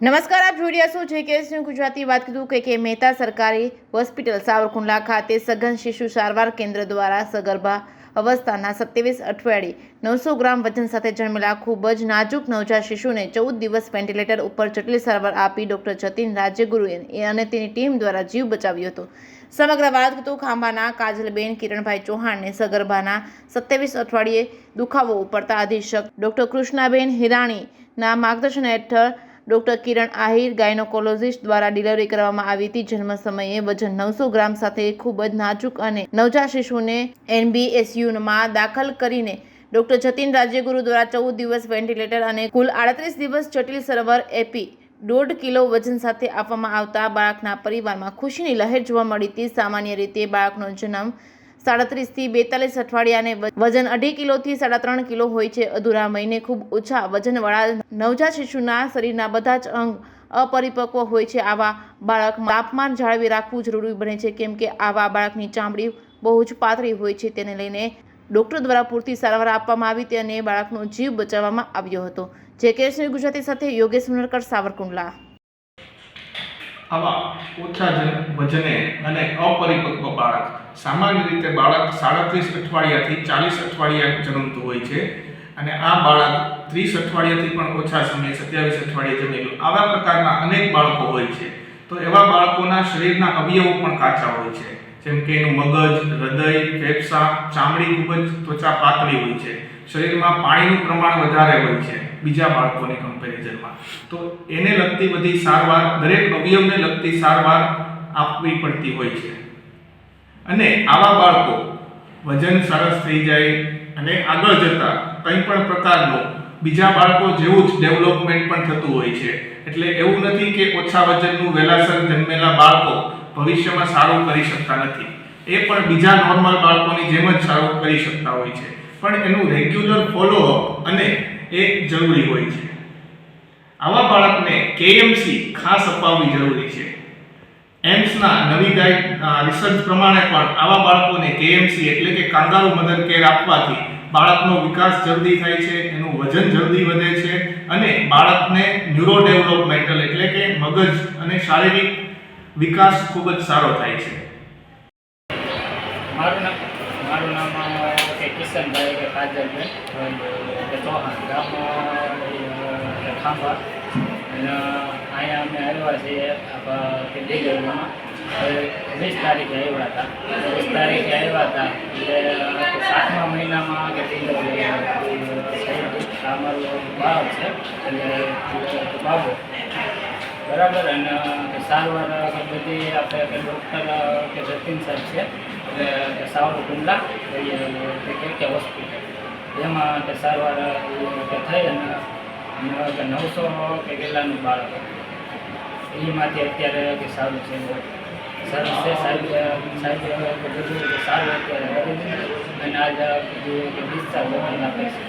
નમસ્કાર, આપ જોઈ રહ્યા છો JKS ન્યૂઝ ગુજરાતી. વાત કીધું કે મહેતા સરકારી હોસ્પિટલ સાવરકુંડલા ખાતે સઘન શિશુ સારવાર કેન્દ્ર દ્વારા સગર્ભા અવસ્થાના 27 અઠવાડિયે 900 ગ્રામ વજન સાથે જન્મેલા ખૂબ જ નાજુક નવજાત શિશુને 14 દિવસ વેન્ટિલેટર ઉપર જટિલ સારવાર આપી ડૉક્ટર જતીન રાજ્યગુરુએ અને તેની ટીમ દ્વારા જીવ બચાવ્યો હતો. સમગ્ર વાત કીધું ખાંભાના કાજલબેન કિરણભાઈ ચૌહાણને સગર્ભાના 27 અઠવાડિયે દુખાવો ઉપડતા અધિક્ષક ડૉક્ટર કૃષ્ણાબેન હિરાણીના માર્ગદર્શન હેઠળ ડૉક્ટર કિરણ આહિર ગાયનોકોલોજિસ્ટ દ્વારા ડિલિવરી કરવામાં આવી હતી. જન્મ સમયે વજન 900 ગ્રામ સાથે ખૂબ જ નાજુક અને નવજાત શિશુને NBSUમાં દાખલ કરીને ડૉક્ટર જતીન રાજ્યગુરુ દ્વારા 14 દિવસ વેન્ટિલેટર અને કુલ 38 દિવસ જટિલ સારવાર આપી 1.5 કિલો વજન સાથે આપવામાં આવતા બાળકના પરિવારમાં ખુશીની લહેર જોવા મળી હતી. સામાન્ય રીતે બાળકનો જન્મ 37 થી 42 અઠવાડિયા અને વજન 2.5 કિલોથી 3.5 કિલો હોય છે. અધૂરા મહિને ખૂબ ઓછા વજનવાળા નવજાત શિશુના શરીરના બધા જ અંગ અપરિપક્વ હોય છે. આવા બાળકમાં તાપમાન જાળવી રાખવું જરૂરી બને છે, કેમ કે આવા બાળકની ચામડી બહુ જ પાતળી હોય છે. તેને લઈને ડૉક્ટર દ્વારા પૂરતી સારવાર આપવામાં આવી હતી અને બાળકનો જીવ બચાવવામાં આવ્યો હતો. JKS ન્યૂઝ ગુજરાતી સાથે યોગેશ મુનરકર, સાવરકુંડલા. આવા ઓછા વજને અને અપરિપક્વ બાળક, સામાન્ય રીતે બાળક 37 અઠવાડિયાથી 40 અઠવાડિયા જન્મતું હોય છે અને આ બાળક 30 અઠવાડિયાથી પણ ઓછા સમયે 27 અઠવાડિયે જન્મેલું. આવા પ્રકારના અનેક બાળકો હોય છે. તો એવા બાળકોના શરીરના અવયવો પણ કાચા હોય છે, જેમ કે એનું મગજ, હૃદય, ફેફસા, ચામડી ખૂબ જ ત્વચા પાતળી હોય છે. શરીરમાં પાણીનું પ્રમાણ વધારે હોય છે બીજા બાળકોની કમ્પેરિઝનમાં. તો એને લગતી બધી સારવાર, દરેક અવયવને લગતી સારવાર આપવી પડતી હોય છે. અને આવા બાળકો વજન સરસ થઈ જાય અને આગળ જતા કંઈ પણ પ્રકારનું બીજા બાળકો જેવું જ ડેવલપમેન્ટ પણ થતું હોય છે. એટલે એવું નથી કે ઓછા વજનનું વહેલાસર જન્મેલા બાળકો ભવિષ્યમાં સારું કરી શકતા નથી. એ પણ બીજા નોર્મલ બાળકોની જેમ જ સારું કરી શકતા હોય છે, પણ એનું રેગ્યુલર ફોલોઅપ અને એ જરૂરી હોય છે. આવા બાળકને KMC ખાસ અપાવવી જરૂરી છે. એમ્સના નવી રિસર્ચ પ્રમાણે પણ આવા બાળકોને KMC એટલે કે કાંગારૂ મધર કેર આપવાથી બાળકનો વિકાસ જલ્દી થાય છે, એનું વજન જલ્દી વધે છે અને બાળકને ન્યુરો ડેવલપમેન્ટલ એટલે કે મગજ અને શારીરિક વિકાસ ખૂબ જ સારો થાય છે. મારું નામ કિશનભાઈ કે કાજલબેન ચૌહાણ, ગામ ખાંભા. અને અહીંયા અમે આવ્યા છીએ ડિલિવરીમાં 20 તારીખે આવ્યા હતા. 20 તારીખે આવ્યા હતા એટલે 7મા મહિનામાં કે ડિલિવરી આ મારું બાળક છે એટલે બાબુ બરાબર. અને સારવાર બધી આપણે ડૉક્ટર કે જતીન સાહેબ છે એટલે સાવરકુંડલા કે હોસ્પિટલ એમાં સારવાર થઈ અને 900 કે કેટલાનું બાળક એમાંથી અત્યારે સારું છે, સરસ છે. સાહેબ બધું સારું અત્યારે કરી દીધું અને આજે ડિસ્ચાર્જ આપે છે.